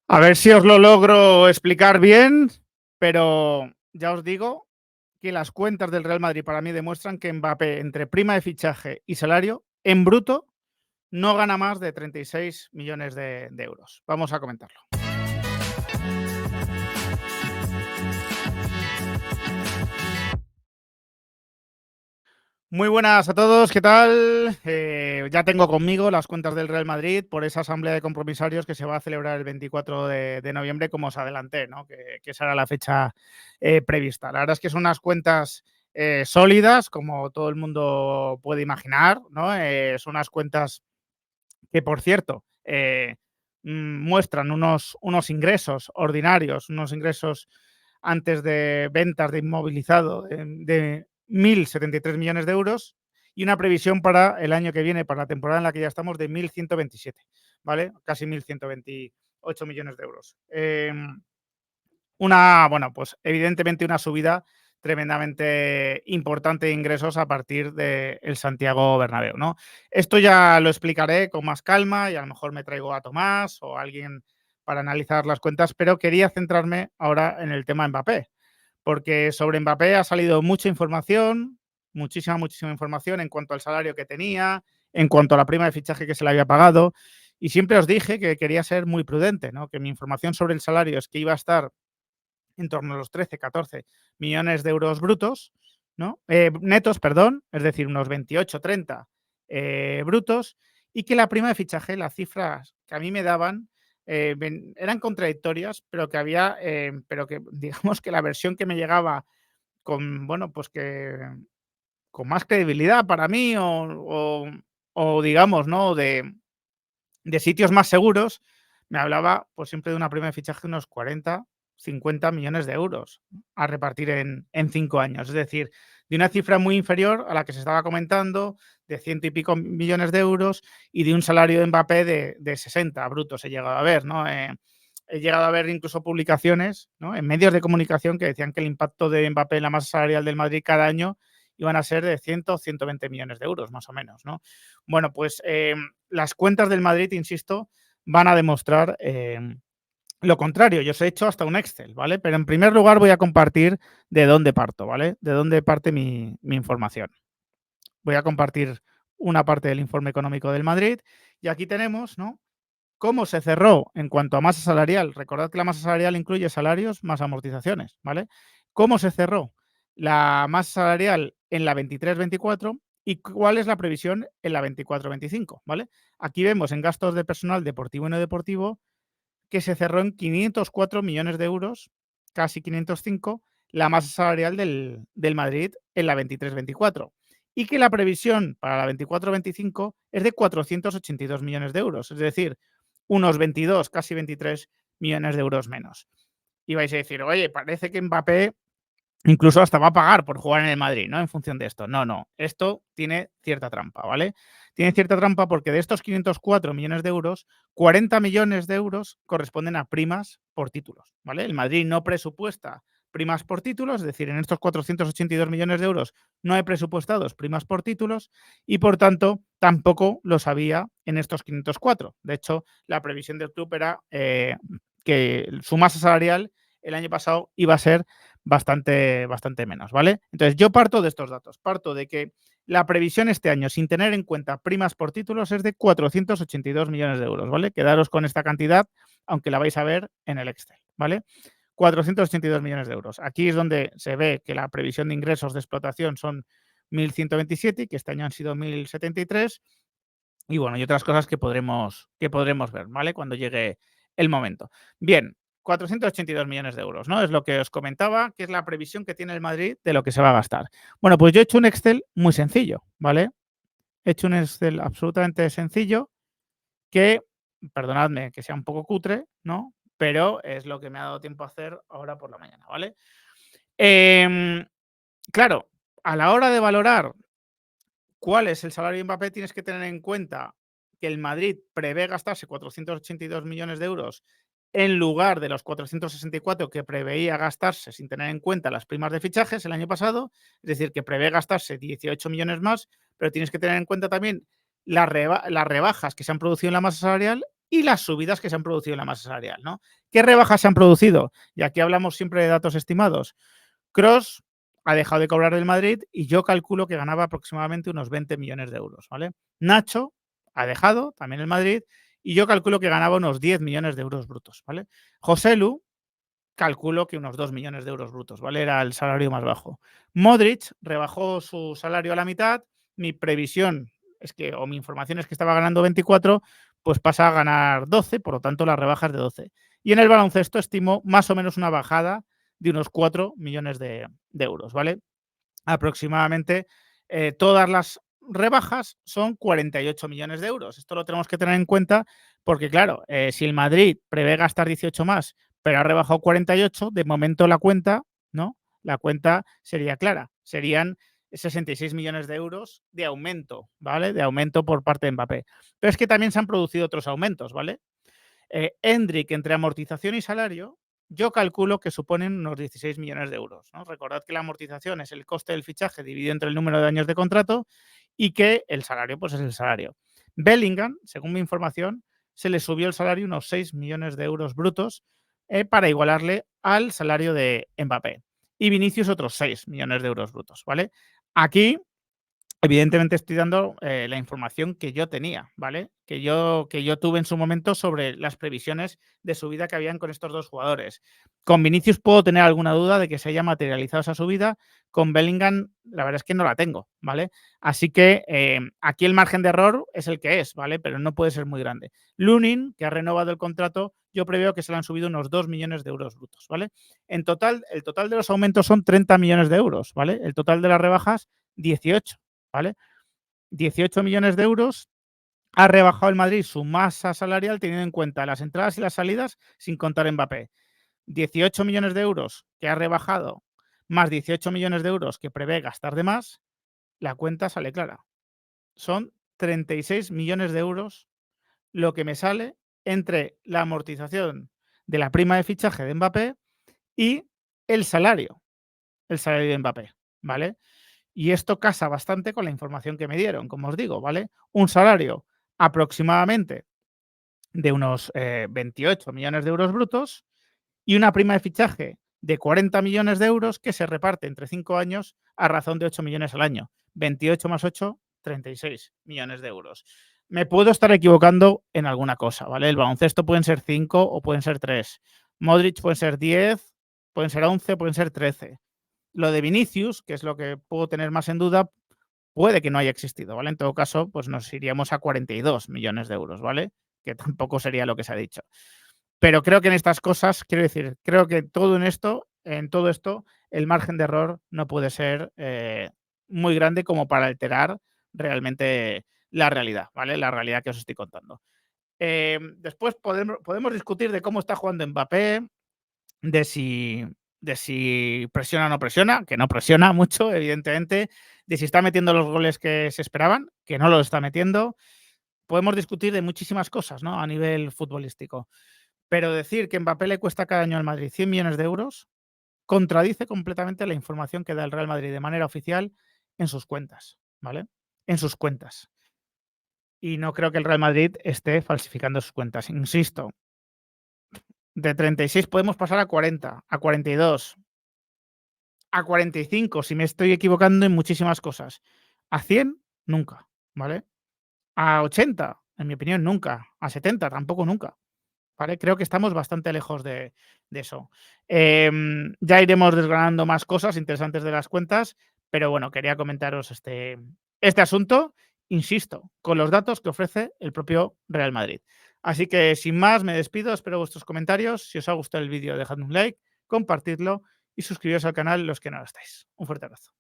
A ver si os lo logro explicar bien, pero ya os digo que las cuentas del Real Madrid para mí demuestran que Mbappé, entre prima de fichaje y salario, en bruto, no gana más de 36 millones de euros. Vamos a comentarlo. Muy buenas a todos, ¿qué tal? Ya tengo conmigo las cuentas del Real Madrid por esa asamblea de compromisarios que se va a celebrar el 24 de noviembre, como os adelanté, ¿no? Que esa era la fecha prevista. La verdad es que son unas cuentas sólidas, como todo el mundo puede imaginar, ¿no? Son unas cuentas que, por cierto, muestran unos ingresos ordinarios, unos ingresos antes de ventas de inmovilizado de 1.073 millones de euros y una previsión para el año que viene, para la temporada en la que ya estamos, de 1.127, ¿vale? Casi 1.128 millones de euros. Bueno, pues evidentemente una subida tremendamente importante de ingresos a partir del Santiago Bernabéu, ¿no? Esto ya lo explicaré con más calma y a lo mejor me traigo a Tomás o a alguien para analizar las cuentas, pero quería centrarme ahora en el tema Mbappé, porque sobre Mbappé ha salido mucha información, muchísima información en cuanto al salario que tenía, en cuanto a la prima de fichaje que se le había pagado, y siempre os dije que quería ser muy prudente, ¿no? Que mi información sobre el salario es que iba a estar en torno a los 13, 14 millones de euros brutos, ¿no? Netos, perdón, es decir, unos 28, 30 brutos, y que la prima de fichaje, las cifras que a mí me daban, eran contradictorias, pero que había, pero que digamos que la versión que me llegaba con, bueno, pues que con más credibilidad para mí o digamos, ¿no? De sitios más seguros, me hablaba pues siempre de una prima de fichaje de unos 40, 50 millones de euros a repartir en 5 años. Es decir, de una cifra muy inferior a la que se estaba comentando, de ciento y pico millones de euros y de un salario de Mbappé de 60 brutos he llegado a ver, ¿no? He llegado a ver incluso publicaciones, ¿no? En medios de comunicación que decían que el impacto de Mbappé en la masa salarial del Madrid cada año iban a ser de 100 o 120 millones de euros, más o menos, ¿no? Bueno, pues las cuentas del Madrid, insisto, van a demostrar lo contrario. Yo os he hecho hasta un Excel, ¿vale? Pero en primer lugar voy a compartir de dónde parto, ¿vale? De dónde parte mi información. Voy a compartir una parte del informe económico del Madrid y aquí tenemos, ¿no? Cómo se cerró en cuanto a masa salarial. Recordad que la masa salarial incluye salarios más amortizaciones, ¿vale? ¿Cómo se cerró la masa salarial en la 23-24 y cuál es la previsión en la 24-25, ¿vale? Aquí vemos en gastos de personal deportivo y no deportivo que se cerró en 504 millones de euros, casi 505, la masa salarial del Madrid en la 23-24 y que la previsión para la 24-25 es de 482 millones de euros, es decir, unos 22, casi 23 millones de euros menos. Y vais a decir, oye, parece que Mbappé incluso hasta va a pagar por jugar en el Madrid, ¿no? En función de esto. No, no. Esto tiene cierta trampa, ¿vale? Tiene cierta trampa porque de estos 504 millones de euros, 40 millones de euros corresponden a primas por títulos, ¿vale? El Madrid no presupuesta primas por títulos, es decir, en estos 482 millones de euros no hay presupuestados primas por títulos y, por tanto, tampoco los había en estos 504. De hecho, la previsión del club era que su masa salarial el año pasado iba a ser bastante menos, ¿vale? Entonces, yo parto de estos datos. Parto de que la previsión este año, sin tener en cuenta primas por títulos, es de 482 millones de euros, ¿vale? Quedaros con esta cantidad, aunque la vais a ver en el Excel, ¿vale? 482 millones de euros. Aquí es donde se ve que la previsión de ingresos de explotación son 1.127 y que este año han sido 1.073 y bueno, y otras cosas que podremos ver, ¿vale? Cuando llegue el momento. Bien, 482 millones de euros, ¿no? Es lo que os comentaba, que es la previsión que tiene el Madrid de lo que se va a gastar. Bueno, pues yo he hecho un Excel muy sencillo, ¿vale? He hecho un Excel absolutamente sencillo que, perdonadme que sea un poco cutre, ¿no? Pero es lo que me ha dado tiempo a hacer ahora por la mañana, ¿vale? Em, claro, a la hora de valorar cuál es el salario de Mbappé, tienes que tener en cuenta que el Madrid prevé gastarse 482 millones de euros en lugar de los 464 que preveía gastarse sin tener en cuenta las primas de fichajes el año pasado, es decir, que prevé gastarse 18 millones más, pero tienes que tener en cuenta también las rebajas que se han producido en la masa salarial y las subidas que se han producido en la masa salarial, ¿no? ¿Qué rebajas se han producido? Y aquí hablamos siempre de datos estimados. Cross ha dejado de cobrar del Madrid y yo calculo que ganaba aproximadamente unos 20 millones de euros, ¿vale? Nacho ha dejado también el Madrid y yo calculo que ganaba unos 10 millones de euros brutos, ¿vale? Joselu calculo que unos 2 millones de euros brutos, ¿vale? Era el salario más bajo. Modric rebajó su salario a la mitad. Mi previsión es que, o mi información es que estaba ganando 24, pues pasa a ganar 12, por lo tanto las rebajas de 12. Y en el baloncesto estimo más o menos una bajada de unos 4 millones de euros, ¿vale? Aproximadamente todas las rebajas son 48 millones de euros. Esto lo tenemos que tener en cuenta porque, claro, si el Madrid prevé gastar 18 más, pero ha rebajado 48, de momento la cuenta, ¿no? La cuenta sería clara. Serían 66 millones de euros de aumento, ¿vale? De aumento por parte de Mbappé. Pero es que también se han producido otros aumentos, ¿vale? Endrick, entre amortización y salario, yo calculo que suponen unos 16 millones de euros, ¿no? Recordad que la amortización es el coste del fichaje dividido entre el número de años de contrato y que el salario, pues es el salario. Bellingham, según mi información, se le subió el salario unos 6 millones de euros brutos para igualarle al salario de Mbappé. Y Vinicius otros 6 millones de euros brutos, ¿vale? Aquí evidentemente estoy dando la información que yo tenía, ¿vale? Que yo tuve en su momento sobre las previsiones de subida que habían con estos dos jugadores. Con Vinicius puedo tener alguna duda de que se haya materializado esa subida. Con Bellingham, la verdad es que no la tengo, ¿vale? Así que aquí el margen de error es el que es, ¿vale? Pero no puede ser muy grande. Lunin, que ha renovado el contrato, yo preveo que se le han subido unos 2 millones de euros brutos, ¿vale? En total, el total de los aumentos son 30 millones de euros, ¿vale? El total de las rebajas, 18. ¿Vale? 18 millones de euros ha rebajado el Madrid su masa salarial teniendo en cuenta las entradas y las salidas sin contar Mbappé. 18 millones de euros que ha rebajado más 18 millones de euros que prevé gastar de más, la cuenta sale clara. Son 36 millones de euros lo que me sale entre la amortización de la prima de fichaje de Mbappé y el salario de Mbappé, ¿vale? Y esto casa bastante con la información que me dieron, como os digo, ¿vale? Un salario aproximadamente de unos 28 millones de euros brutos y una prima de fichaje de 40 millones de euros que se reparte entre 5 años a razón de 8 millones al año. 28 más 8, 36 millones de euros. Me puedo estar equivocando en alguna cosa, ¿vale? El baloncesto pueden ser 5 o pueden ser 3. Modric pueden ser 10, pueden ser 11, pueden ser 13. Lo de Vinicius, que es lo que puedo tener más en duda, puede que no haya existido, ¿vale? En todo caso, pues nos iríamos a 42 millones de euros, ¿vale? Que tampoco sería lo que se ha dicho. Pero creo que en estas cosas, quiero decir, creo que en todo esto, el margen de error no puede ser muy grande como para alterar realmente la realidad, ¿vale? La realidad que os estoy contando. Después podemos discutir de cómo está jugando Mbappé, de si, de si presiona o no presiona, que no presiona mucho, evidentemente, de si está metiendo los goles que se esperaban, que no los está metiendo. Podemos discutir de muchísimas cosas, ¿no? A nivel futbolístico. Pero decir que Mbappé le cuesta cada año al Madrid 100 millones de euros contradice completamente la información que da el Real Madrid de manera oficial en sus cuentas, ¿vale? En sus cuentas. Y no creo que el Real Madrid esté falsificando sus cuentas. Insisto, de 36 podemos pasar a 40, a 42, a 45, si me estoy equivocando en muchísimas cosas. A 100, nunca, ¿vale? A 80, en mi opinión, nunca. A 70, tampoco nunca. ¿Vale? Creo que estamos bastante lejos de eso. Ya iremos desgranando más cosas interesantes de las cuentas, pero bueno, quería comentaros este asunto, insisto, con los datos que ofrece el propio Real Madrid. Así que sin más, me despido, espero vuestros comentarios. Si os ha gustado el vídeo, dejadme un like, compartidlo y suscribiros al canal los que no lo estáis. Un fuerte abrazo.